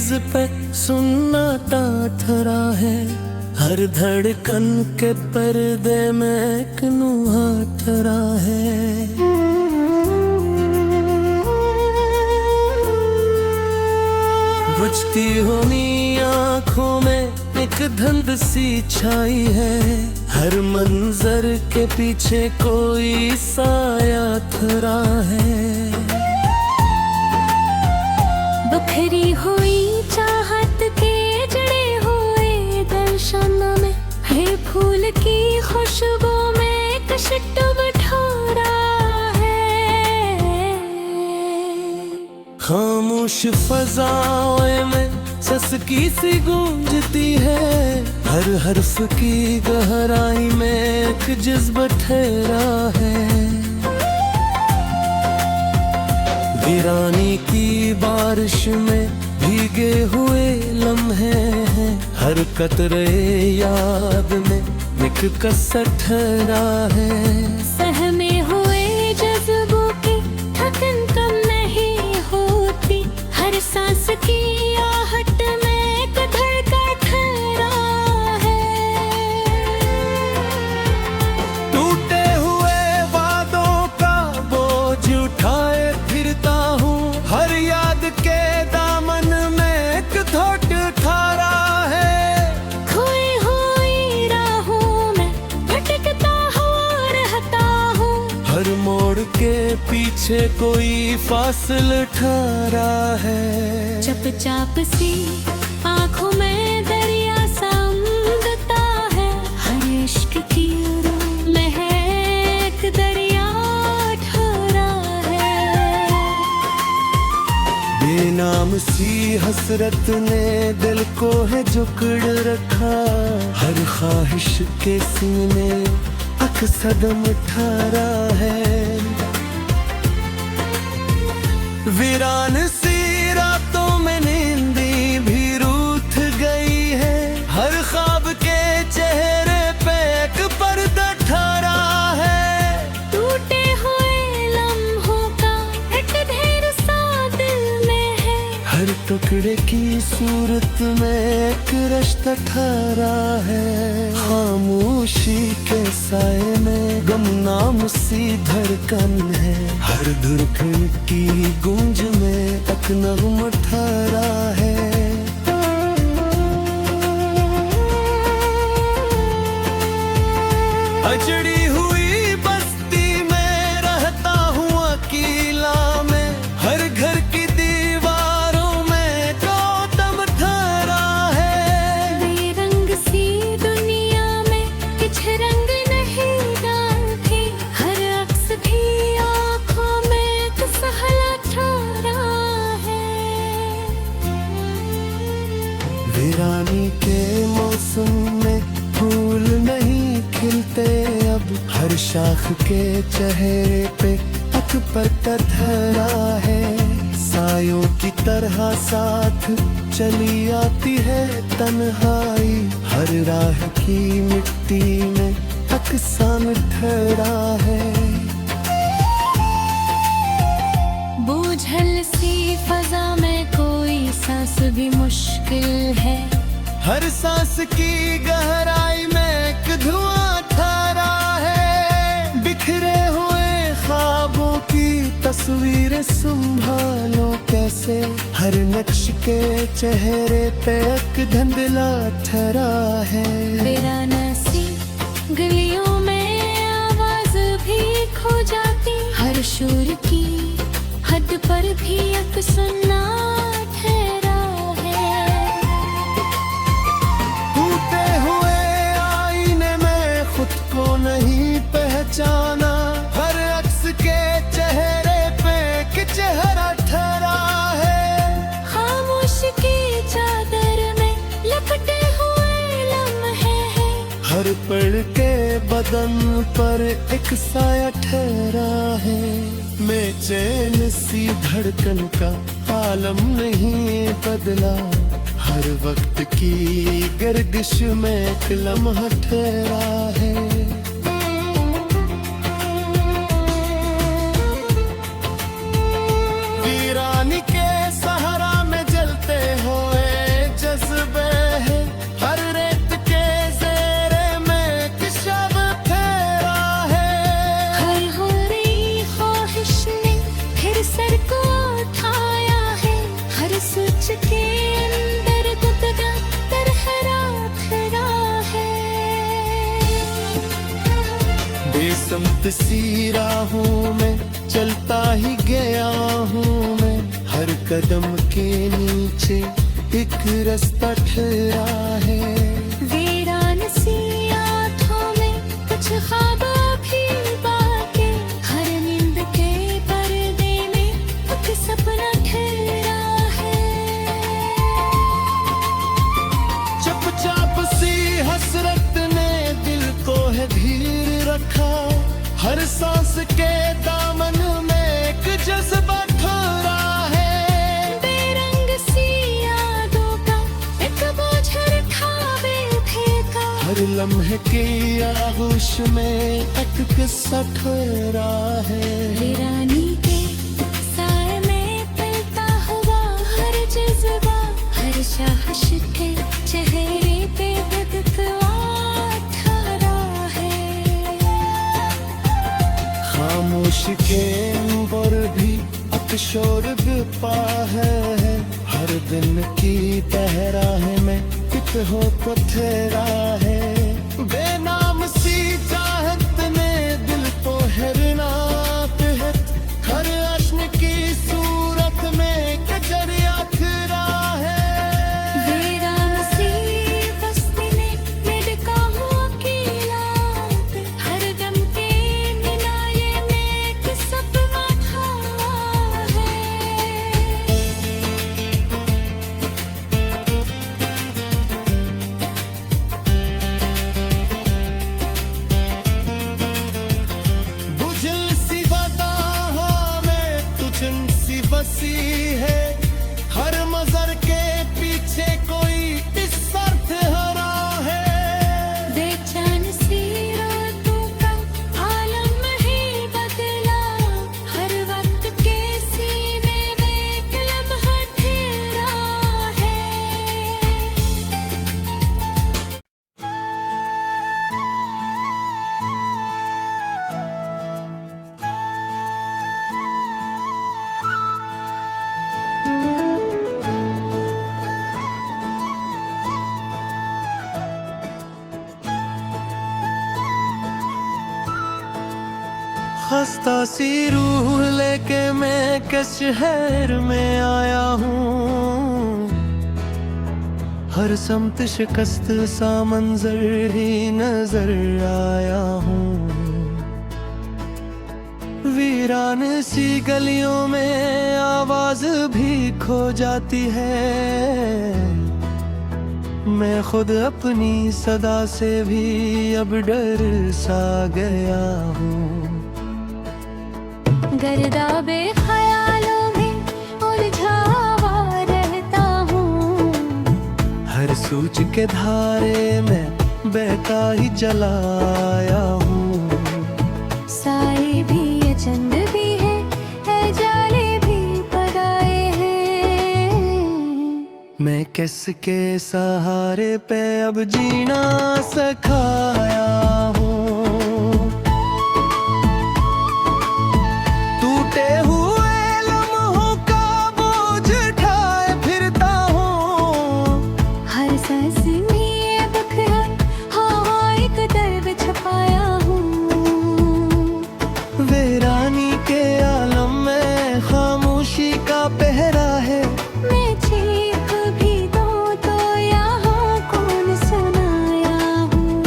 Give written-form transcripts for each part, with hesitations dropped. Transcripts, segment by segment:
चीज पे सुन्नाटा ठहरा है, हर धड़कन के पर्दे में एक नुहा ठहरा है। बुझती हुई आंखों में एक धुंध सी छाई है, हर मंजर के पीछे कोई साया ठहरा है। बखरी हुई चाहत के जड़े हुए दर्शन में, है फूल की खुशबू में कशिट बिठोरा है। खामोश फजाओं में ससकी सी गूंजती है, हर हर्फ की गहराई में एक जज्बा ठहरा है। वीरानी की बारिश में भीगे हुए लम्हे हैं, हर कतरे याद में एक कसर ठहरा है। सहमे हुए जज्बों की थकन कम नहीं होती, हर सांस की आहट में एक धड़का ठहरा है। टूटे हुए वादों का बोझ उठाए फिरता हूँ, हर याद के दामन में एक धोट ठारा है। खोई हुई राहों में भटकता हुआ रहता हूँ, हर मोड़ के पीछे कोई फासला ठहरा है। चुपचाप सी आंखों में दरिया समझता है, हर इश्क की रूह में है एक दरिया ठहरा है। बेनाम सी हसरत ने दिल को है जुकड़ रखा, हर ख्वाहिश के सीने अक सदम ठहरा है। वीरान सी रातों में नींदी भी रूठ गई है, हर ख्वाब के चेहरे पे एक पर्दा ठहरा है। टूटे हुए लम्हों का एक ढेर सा दिल में है, हर टुकड़े की सूरत में एक रिश्ता ठहरा है। खामोशी के साए में गुमनाम सी धड़कन है, हर धड़कन की गूंज में एक नगमा ठहरा है। अजड़ी हुई बस्ती में रहता हूँ अकेला में, हर घर की दीवारों में गौतम ठहरा है। बेरंग सी दुनिया में कुछ रंग नहीं डालती, हर अक्स भी आँखों में एक सहला ठहरा है। वीरानी के मौसम में फूल नहीं खिलते अब, हर शाख के चेहरे पे एक पत्ता ठहरा है। सायों की तरह साथ चली आती है तन्हाई, हर राह की मिट्टी में एक सान ठहरा है। बोझल सी फजा में कोई सांस भी मुश्किल है, हर सांस की गहराई में एक धुआं ठहरा है। बिखरे हुए ख्वाबों की तस्वीरें संभालो कैसे, हर नक्श के चेहरे पे एक धुंधला ठहरा है। वीराना सी गलियों में आवाज भी खो जाती, हर शोर की हद पर भी एक सुनना ठहरा है। टूटे हुए आईने में खुद को नहीं पहचाना, हर अक्स के चेहरे पे एक चेहरा ठहरा है। खामोश की चादर में लपटे हुए लम्हे हैं, हर पल के बदन पर एक साया ठहरा है। मैं चैन सी धड़कन का आलम नहीं बदला, हर वक्त की गर्दिश में एक लम्हा ठहरा है। वीरानी के सहारा में जलते हुए समत सी राहों में चलता ही गया हूँ मैं, हर कदम के नीचे एक रास्ता ठहरा है। वीरान सी आँखों में कुछ ख्वाब भी बाकी, हर नींद के पर्दे में एक सपना ठहरा है। चुपचाप सी हसरत ने दिल को है धीर रखा, हर सांस के दामन में एक जज्बा ठहरा है। बेरंग सी यादों का एक बोझ रखा बेफिक्र, हर लम्हे की आगोश में एक किस्सा ठहरा है। वीरानी के साए में पलता हुआ हर जज्बा, हर शाहश के चेहरे पे बदतवा ठहरा है। खामोश के पर भी अब शोर पा है, हर दिन की तहराह में एक हो पथरा है। बेनाम सी चाहत ने दिल को हैरना है, हर अश्न की सूरत में कजरिया खरा है। वीरान सी बस्ती ने मेडका हुआ किलात, हर दम के मिनारे में एक सपना खड़ा है। बुझल सी बदाहों में तुझन सी बसी है, हर मजर के पीछे कोई इस अर्थ हरा है। बेचैन सी रातों का आलम ही बदला, हर वक्त के सीने में एक लम्हा ठहरा है। खस्ता सी रूह लेके मैं किस शहर में आया हूँ, हर समत शिकस्त सा मंजर ही नजर आया हूँ। वीरान सी गलियों में आवाज भी खो जाती है, मैं खुद अपनी सदा से भी अब डर सा गया हूँ। गर्दाबे ख्यालों में उलझा हुआ रहता हूँ, हर सूच के धारे में बहता ही चला आया हूँ। साए भी ये चंद भी है जाले भी पगाए हैं। मैं किसके सहारे पे अब जीना सिखाया हूँ, टूटे हुए लम्हों का बोझ उठाए फिरता हूँ। हर सांस में ये बखरा हाँ एक दर्द छपाया हूँ। वीरानी के आलम में खामोशी का पहरा है, मैं चीख भी दूँ तो यहाँ कौन सुनाया हूँ।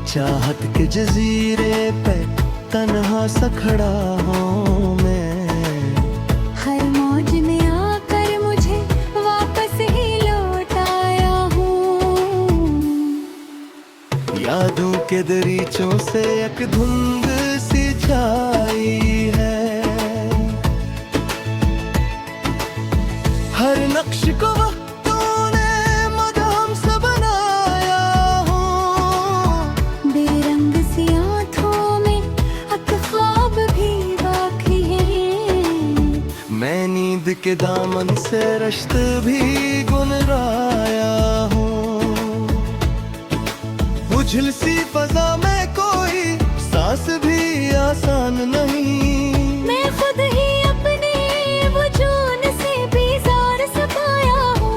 चाहत के जजीरे पे तन्हा सा खड़ा हूँ मैं, हर मौज में आकर मुझे वापस ही लौट आया हूँ। यादों के दरीचों से एक धुंध सी छाई है, हर नक्श को वक्तों ने मदहम से बनाया हूँ। बेरंग सी आँखों में एक ख्वाब भी बाकी है, मैं नींद के दामन से रश्त भी गुनराया हूँ। बुझल सी फजा में कोई सांस भी आसान नहीं, मैं खुद ही अपने वजूद से बेजार सताया हूँ।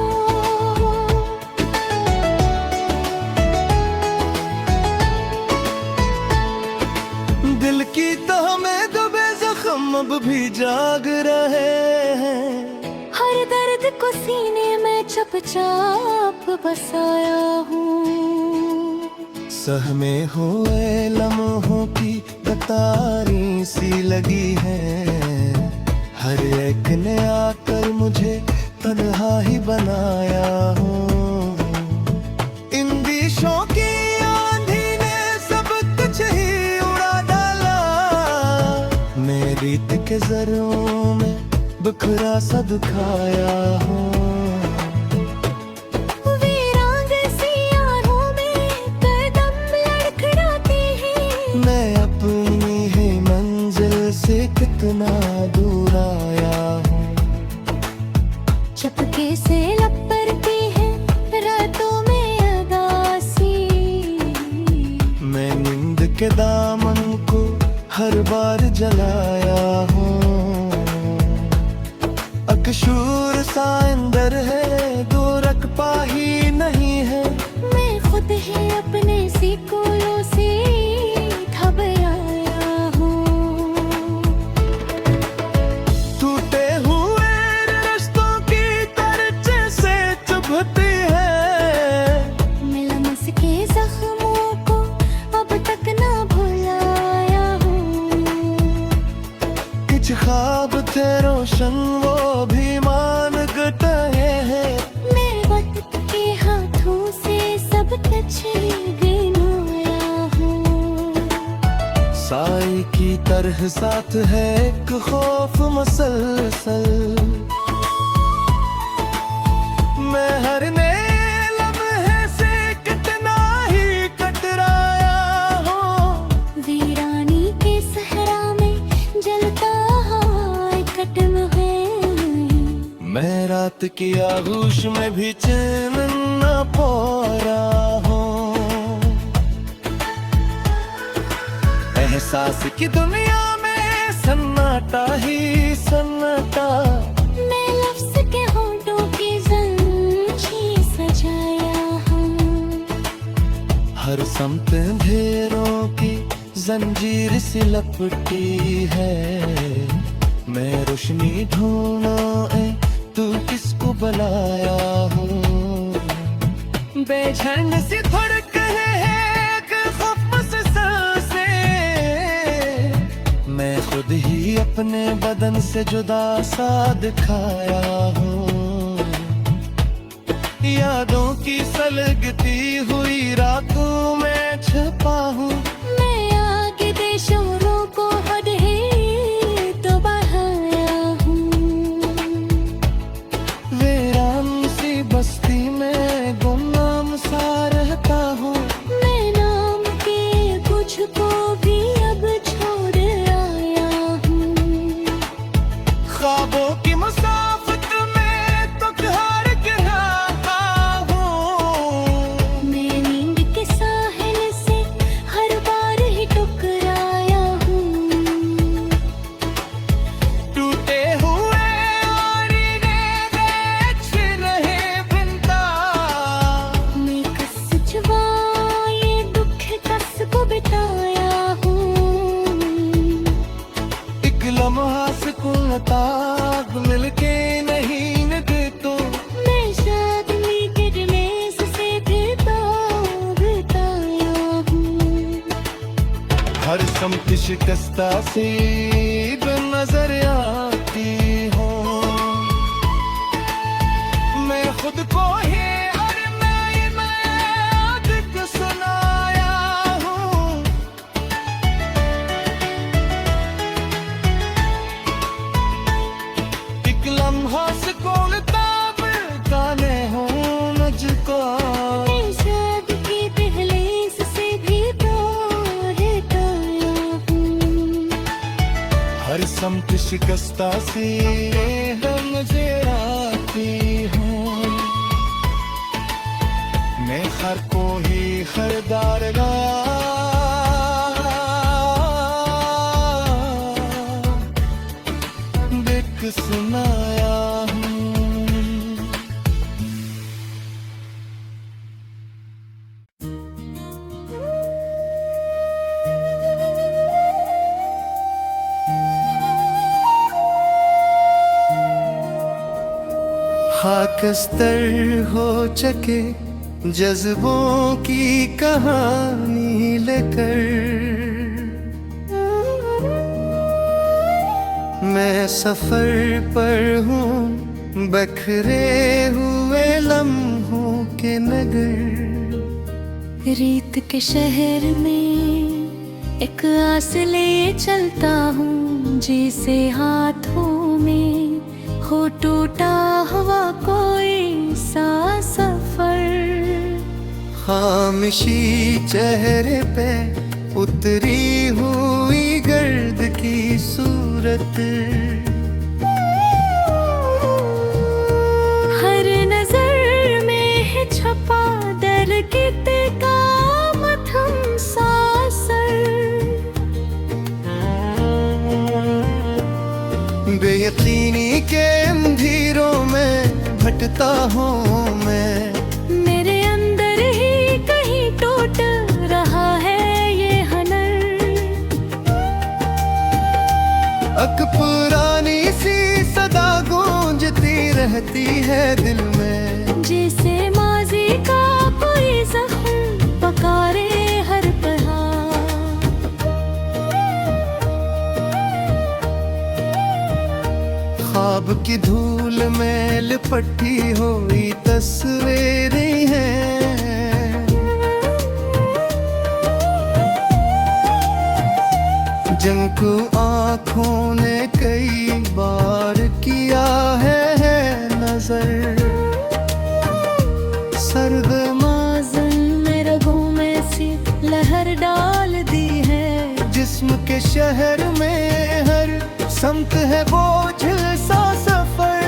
सीने में चुपचाप बसाया हूँ। सहमे हुए लम्हों की कतारी सी लगी है, हर एक ने आकर मुझे तन्हा ही बनाया हूँ। इन दिशों की आंधी ने सब कुछ ही उड़ा डाला, मैं रीत के जरों में बिखरा सा दुखाया हूँ। वीरांग सी यारों में कदम लड़खड़ाते हैं, मैं अपनी ही मंजिल से कितना दूर आया हूँ। चपके से लपरती है रातों में अगासी, मैं नींद के दामन को हर बार जलाया हूँ। अकशूर सा अंदर है, दो रकबा ही नहीं है, मैं खुद ही अपने सीकोलों से घबराया हूँ। टूटे हुए रिश्तों की तरचे से चुभती है, मिलमस के जख्मों को अब तक ना भुलाया हूँ। कुछ ख्वाब थे रोशन वो भी मान गए हैं, मैं वक्त के हाथों से सब कुछ गिनाया हूँ। साई की तरह साथ है एक खौफ मसलसल, मैं हर नए लम्हे से कितना ही कतराया हूँ। वीरानी के सहरा में जलता है कटम है, मैं रात की आगोश में भी चैन न पा रहा हूँ। एहसास की दुनिया में सन्नाटा ही सन्नाटा, मैं लफ्ज़ के होंठों की ज़ंजीर सजाया हूँ। हर समत अंधेरों की जंजीर सी लपटी है, मैं रोशनी ढूंढा तू किसको बनाया हूँ। बेचैन सी धड़कने हैं एक खौफ से सांसें, मैं खुद ही अपने बदन से जुदा सा दिखाया हूँ। यादों की सलगती हुई रातों में छुपा हूँ, मैं आगे देशों को हद ही तो बढ़ाया हूँ। वीरान सी बस्ती में गुमनाम सा रहता हूँ, मैं नाम के कुछ को भी अब छोड़ आया हूँ। ख्वाबों की मुसाफत में तो घर गिराता हूँ। मैं नींद के साहिल से हर बार ही टकराया हूँ। टूटे हुए आईने देख रहे बिंदा, मैं कस छुपाए दुख कस को बिताया हूँ। एक लम्हा सुकून ताब मिलके नहीं न दे तो, मैं शादी के रिलेस से भी तो बिताया हूँ। हर समत शिकस्ता सी नजर आती हूँ। मैं खुद को ही हर नई याद सुनाया हूँ। एक लम्हा सुकून ताब गाने हो मुझको, मैं शादी के रिलेस से भी तो बिताया हूँ। हर समत शिकस्ता सी नजर आती हूँ। मैं हर को ही खरीदार देख सुनाया हूँ। खाकस्तर हो चके जज्बों की कहानी लेकर, मैं सफर पर हूँ बखरे हुए लम्हों के नगर। रीत के शहर में एक आस ले चलता हूँ, जिसे हाथों में हो टूटा हुआ कोई सा सफर। खामोशी चेहरे पे उतरी हुई गर्द की सूरत, हर नजर में है छपा दरकित का मथम सा सर। बेयकीनी के अंधेरों में भटता हूँ मैं, मेरे अंदर ही कहीं टूट रहा है ये हनर। अक पुरानी सी सदा गूंजती रहती है दिल में, जैसे माजी का कोई जख्म पकारे हर पहाड़। ख्वाब की धूल में लिपटी हुई तस्वीरें हैं, जिनको आँखों ने कई बार किया है नजर। सर्द माज़न में रगों में सी लहर डाल दी है, जिस्म के शहर में हर समत है बोझ सा सफर।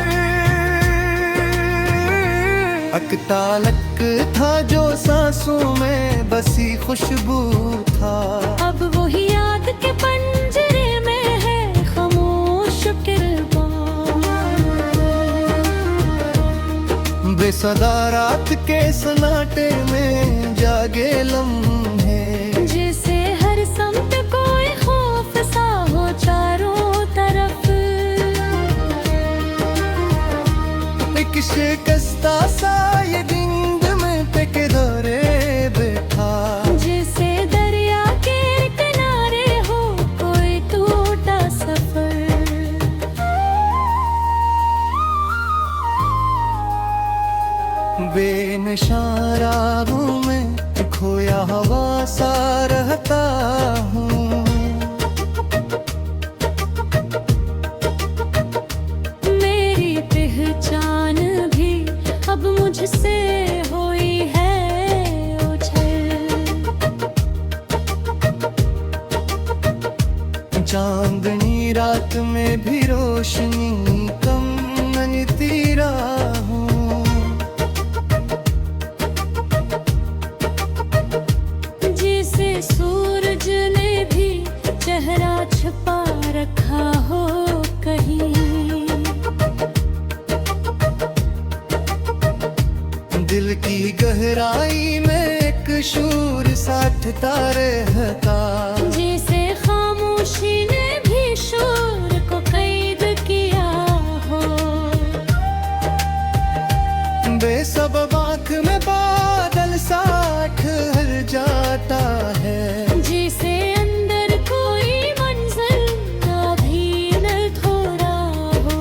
अकतालक था जो सांसों में बसी खुशबू था, अब वही याद के पंजरे में है खामोश किरबान। बेसदा रात के सन्नाटे में जागे लम्हे, जैसे हर समत कोई खौफ सा हो चारों तरफ। एक शिकस्ता सा ये नींद में पे के दौरे बैठा, जैसे दरिया के किनारे हो कोई टूटा सफर। बेनशां राहों में खोया हवा सा रहता हूँ, मेरी पहचान भी अब मुझसे हुई है ओझल। चांदनी रात में भी रोशनी कम नहीं तेरा हूँ, जिसे सूरज ने भी चेहरा छुपा रखा हो कहीं। दिल की गहराई में एक शूर साठता रहता, जैसे खामोशी ने भी शोर को कैद किया हो। बेसबब आँख में बादल सा ठहर जाता है, जिसे अंदर कोई मंजिल अभी न थोड़ा हो।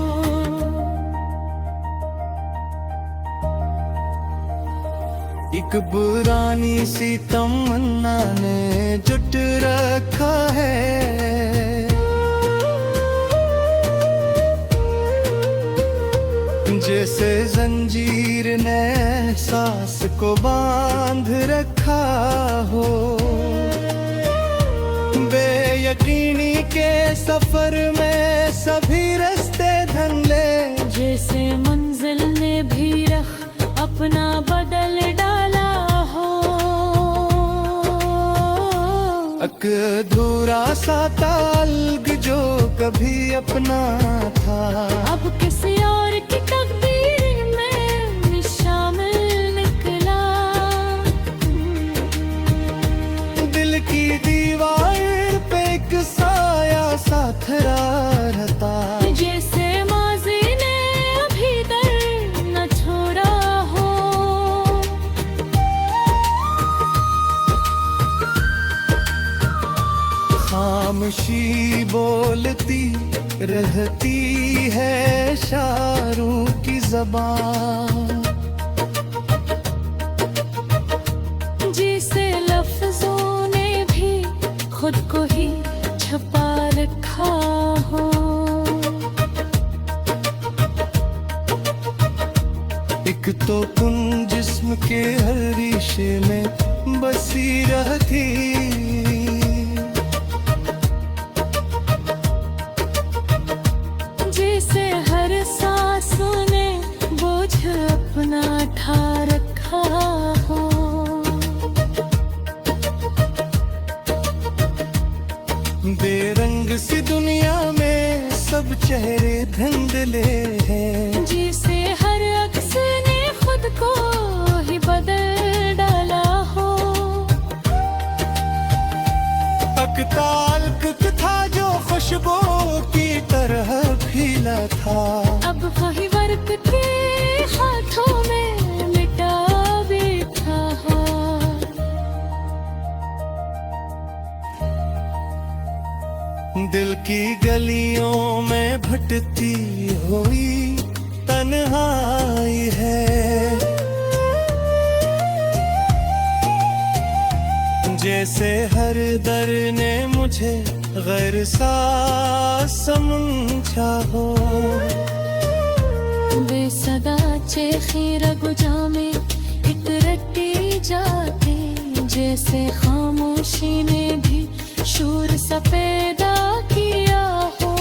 एक पुरानी सी तमन्ना ने जुट रखा है, जैसे जंजीर ने सांस को बांध रखा हो। बेयकीनी के सफर में सभी रास्ते धंधले, जैसे मंजिल ने भी रख अपना बदल डाला हो। अधूरा सा ताल्लुक जो कभी अपना था, अब किसी और की तकदीर में शामिल निकला। दिल की दीवार पे एक साया सा खड़ा रहता, जैसे माजी ने अभी दर न खामोशी बोलती रहती है इशारों की ज़बान। जिसे लफ्जों ने भी खुद को ही छुपा रखा हो। एक तो तुम जिस्म के हर रिश्ते में बसी रहती, जिसे हर सांस ने बोझ अपना उठा रखा हो। बेरंग सी दुनिया में सब चेहरे धुंधले हैं, जिसे हर अक्स ने खुद को ही बदल डाला हो। अकताल्क था जो खुशबू की तरह खिला था, अब वही वर्क के हाथों में मिटा बैठा हो। दिल की गलियों में भटती हुई तन्हाई है, जैसे हर दर ने मुझे गैर सा समझा हो। बेसदा चेखी रगुजा में एक रट्टी जाती, जैसे खामोशी ने भी शूर सा पैदा किया हो।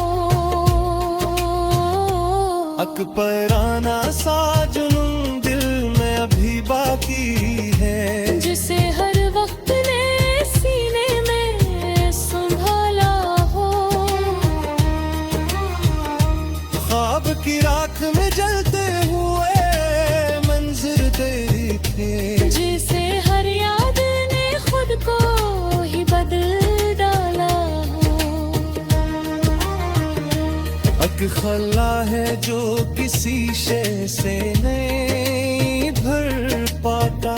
अकबराना सा जुनून दिल में अभी बाकी है, जिसे हर वक्त ने सीने में संभाला हो। ख्वाब की राख में जलते हुए मंजर देखे, जिसे हर याद ने खुद को ही बदल डाला हो। अक खला है जो किसी शे से नहीं भर पाता,